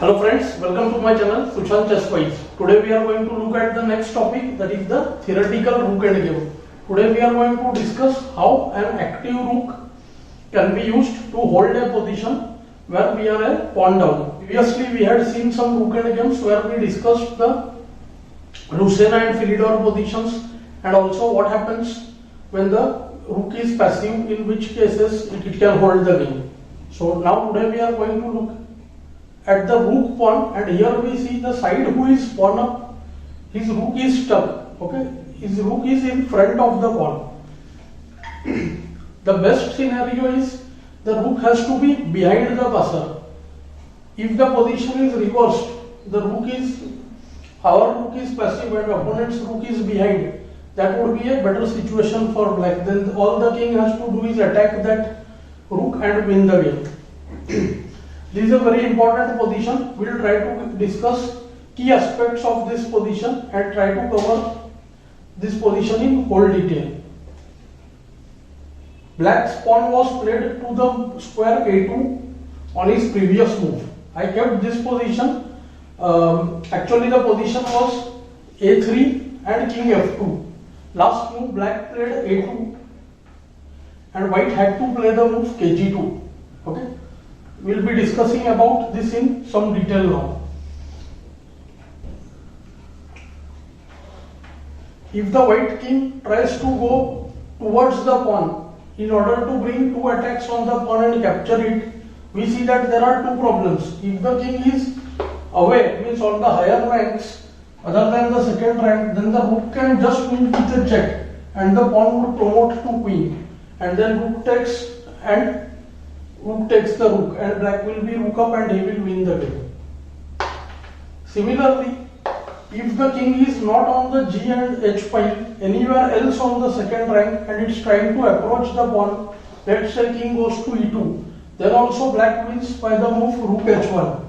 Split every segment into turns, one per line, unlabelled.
Hello friends, welcome to my channel Sushant Chesswise. Today we are going to look at the next topic, that is the theoretical Rook Endgame. Today we are going to discuss how an active rook can be used to hold a position where we are a pawn down. Previously we had seen some Rook Endgames where we discussed the Lucena and Philidor positions and also what happens when the rook is passive, in which cases it can hold the game. So now today we are going to look at the rook pawn, and here we see the side who is pawn up, his rook is stuck. Okay, his rook is in front of the pawn. The best scenario is the rook has to be behind the passer. If the position is reversed, our rook is passive and opponent's rook is behind, that would be a better situation for black. Then all the king has to do is attack that rook and win the game. This is a very important position. We will try to discuss key aspects of this position and try to cover this position in whole detail. Black's pawn was played to the square a2 on his previous move. I kept this position. Actually the position was a3 and king f2. Last move black played a2 and white had to play the move kg2. Okay. We will be discussing about this in some detail now. If the white king tries to go towards the pawn in order to bring two attacks on the pawn and capture it, we see that there are two problems. If the king is away, means on the higher ranks other than the second rank, then the rook can just move with a check and the pawn would promote to queen, and then rook takes the rook and black will be rook up and he will win the game. Similarly, if the king is not on the g and h file, anywhere else on the second rank, and it's trying to approach the pawn, let's say king goes to e2, then also black wins by the move rook h1.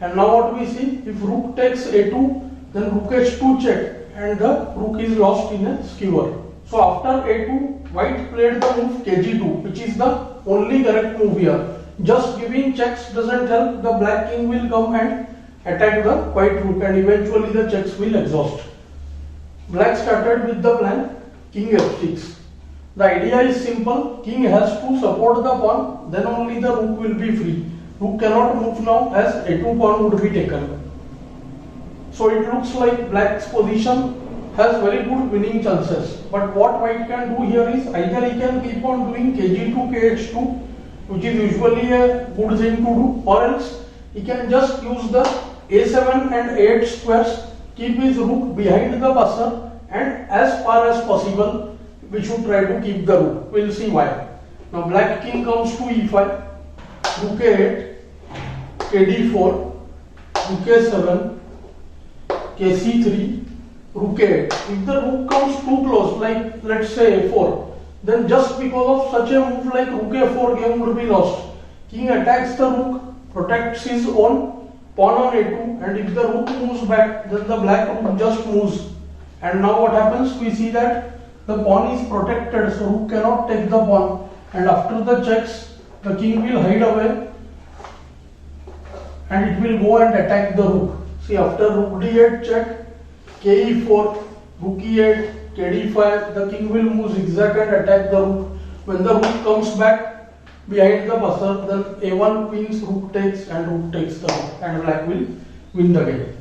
And now what we see, if rook takes a2, then rook h2 check and the rook is lost in a skewer. So after a2, white played the move kg2, which is the only correct move here. Just giving checks doesn't help. The black king will come and attack the white rook and eventually the checks will exhaust. Black started with the plan king f6. The idea is simple. King has to support the pawn, then only the rook will be free. Rook cannot move now as a2 pawn would be taken. So it looks like black's position has very good winning chances. But what white can do here is either he can keep on doing kg2, kh2, which is usually a good thing to do, or else he can just use the a7 and a8 squares, keep his rook behind the passer, and as far as possible we should try to keep the rook. We will see why. Now black king comes to e5, rook a8, kd4, rook a7, kc3, rook a8. If the rook comes too close, like let's say a4, then just because of such a move like rook a4, game would be lost. King attacks the rook, protects his own pawn on a2, and if the rook moves back, then the black rook just moves. And now what happens? We see that the pawn is protected, so rook cannot take the pawn, and after the checks, the king will hide away and it will go and attack the rook. See, after rook d8 check, ke4, rook e8, kd5, the king will move zigzag and attack the rook. When the rook comes back behind the passer, then a1 queens, rook takes, and rook takes the rook, and black will win the game.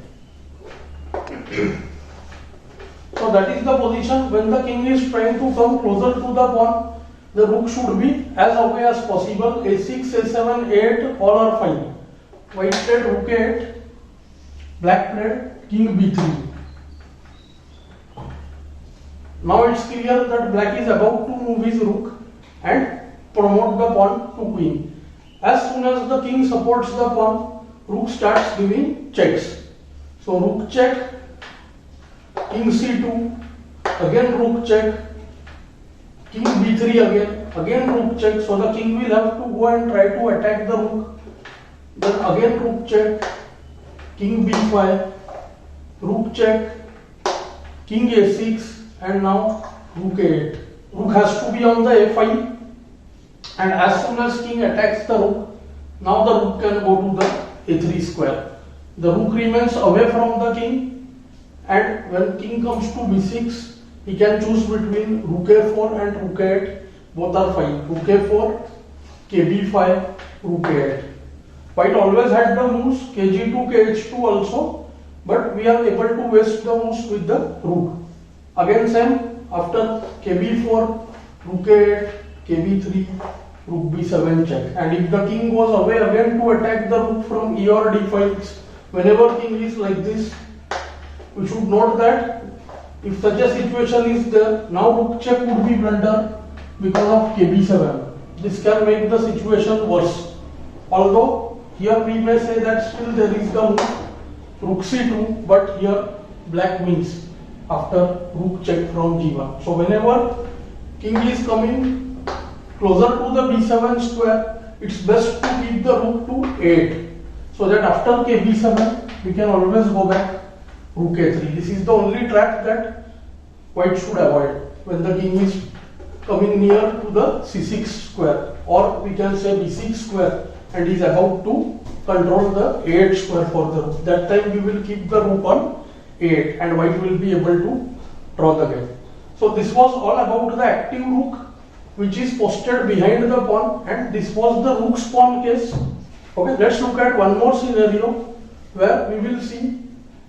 So that is the position. When the king is trying to come closer to the pawn, the rook should be as away as possible. a6, a7, a8, all are fine. White played rook a8, black played king b3. Now it's clear that black is about to move his rook and promote the pawn to queen. As soon as the king supports the pawn, rook starts giving checks. So rook check, king c2, again rook check, king b3 again rook check. So the king will have to go and try to attack the rook. Then again rook check, king b5, rook check, king a6, and now rook a8. Rook has to be on the a file, and as soon as king attacks the rook, now the rook can go to the a3 square. The rook remains away from the king, and when king comes to b6, he can choose between rook a4 and rook a8. Both are fine. Rook a4, kb5, rook a8. White always had the moves kg2, kh2 also, but we are able to waste the moves with the rook. Again same, after kb4, rook a8, kb3, rook b7 check. And if the king goes away again to attack the rook from e or d files, whenever king is like this, we should note that if such a situation is there, now rook check would be blunder because of kb7. This can make the situation worse. Although here we may say that still there is the move rook c2, but here black wins after rook check from g1. So whenever king is coming closer to the b7 square, it's best to keep the rook to 8, so that after kb7 we can always go back rook a3. This is the only trap that white should avoid when the king is coming near to the c6 square, or we can say b6 square, and is about to control the a8 square for the rook. That time we will keep the rook on a8 and white will be able to draw the game. So this was all about the active rook which is posted behind the pawn, and this was the rook's pawn case. Okay, let's look at one more scenario where we will see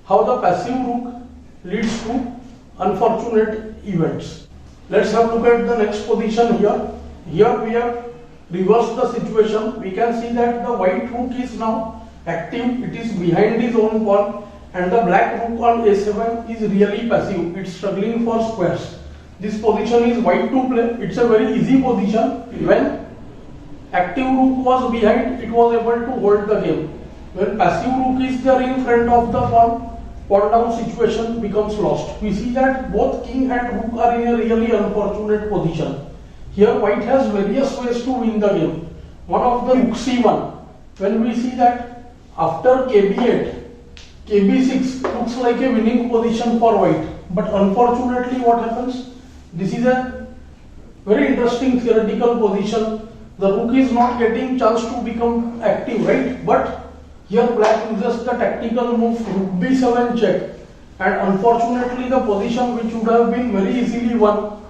how the passive rook leads to unfortunate events. Let's have a look at the next position here. Here we have reversed the situation. We can see that the white rook is now active. It is behind his own pawn, and the black rook on a7 is really passive. It's struggling for squares. This position is white to play. It's a very easy position. When active rook was behind, it was able to hold the game. When passive rook is there in front of the pawn, pawn down situation becomes lost. We see that both king and rook are in a really unfortunate position. Here white has various ways to win the game. One of the rook c1. When we see that after kb8, kb6 looks like a winning position for white. But unfortunately what happens? This is a very interesting theoretical position. The rook is not getting chance to become active, right? But here black uses the tactical move rook b7 check, and unfortunately the position which would have been very easily won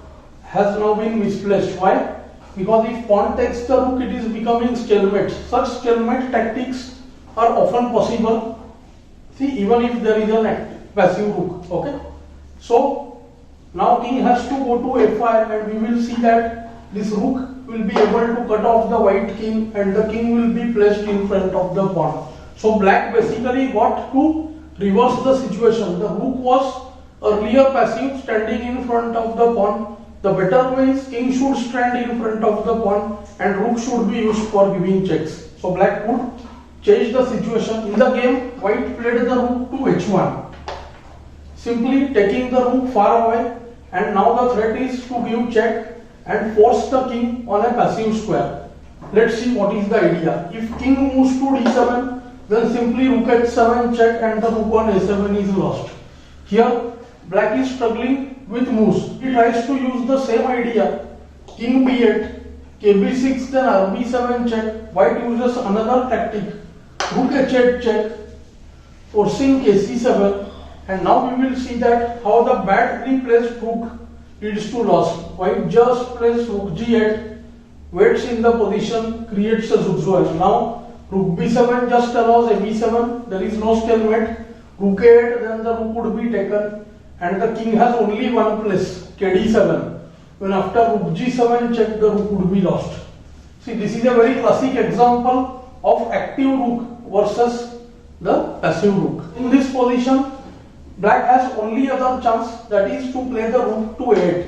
has now been misplaced. Why? Because if pawn takes the rook, it is becoming stalemate. Such stalemate tactics are often possible. See, even if there is an passive rook. Okay. So now king has to go to f5, and we will see that this rook will be able to cut off the white king, and the king will be placed in front of the pawn. So black basically got to reverse the situation. The rook was earlier passive, standing in front of the pawn. The better way is king should stand in front of the pawn and rook should be used for giving checks. So black would change the situation. In the game, white played the rook to h1, simply taking the rook far away, and now the threat is to give check and force the king on a passive square. Let's see what is the idea. If king moves to d7, then simply rook h7 check and the rook on a7 is lost. Here black is struggling with moves. He tries to use the same idea. King b8, kb6, then rb7 check. White uses another tactic, rook h8 check, forcing kc7. And now we will see that how the badly placed rook leads to loss. White just plays rook g8, waits in the position, creates a zugzwang. Now rook b7 just allows a b7, there is no stalemate. Rook a8, then the rook would be taken, and the king has only one place, kd7. When after rook g7 check, the rook would be lost. See, this is a very classic example of active rook versus the passive rook. In this position, black has only other chance, that is to play the rook to 8,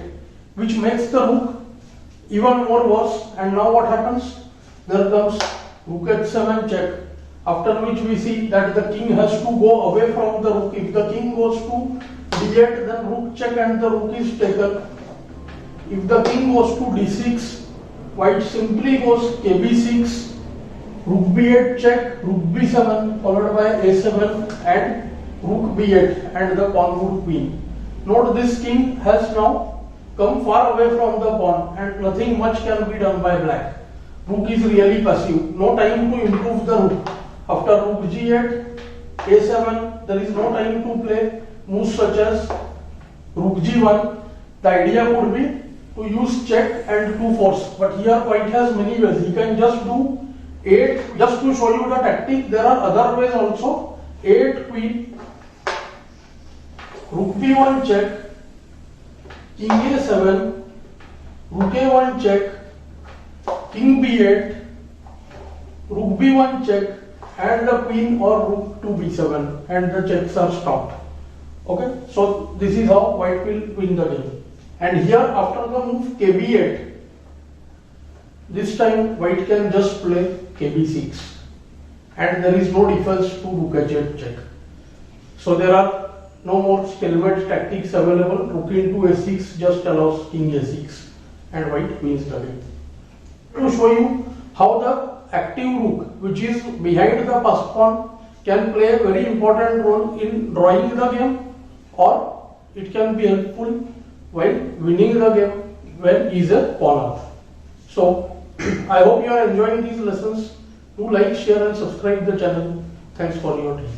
which makes the rook even more worse. And now what happens? There comes rook h7 check, after which we see that the king has to go away from the rook. If the king goes to d8, then rook check and the rook is taken. If the king goes to d6, white simply goes kb6, rook b8 check, rook b7 followed by a7 and rook b8, and the pawn would queen. Note, this king has now come far away from the pawn and nothing much can be done by black. Rook is really passive. No time to improve the rook. After rook g8, a7, there is no time to play moves such as rook g1. The idea could be to use check and to force, but here white has many ways. He can just do 8, just to show you the tactic. There are other ways also. 8 queen, rook b1 check, king a7, rook a1 check, king b8, rook b1 check, and the queen or rook to b7, and the checks are stopped. Okay, so this is how white will win the game. And here after the move kb8, this time white can just play kb6, and there is no defense to rook h8 check. So there are no more stalemate tactics available. Rook into a6 just allows king a6, and white wins the game. To show you how the active rook, which is behind the passed pawn, can play a very important role in drawing the game, or it can be helpful while winning the game when he is a pawn up. So I hope you are enjoying these lessons. Do like, share and subscribe the channel. Thanks for your time.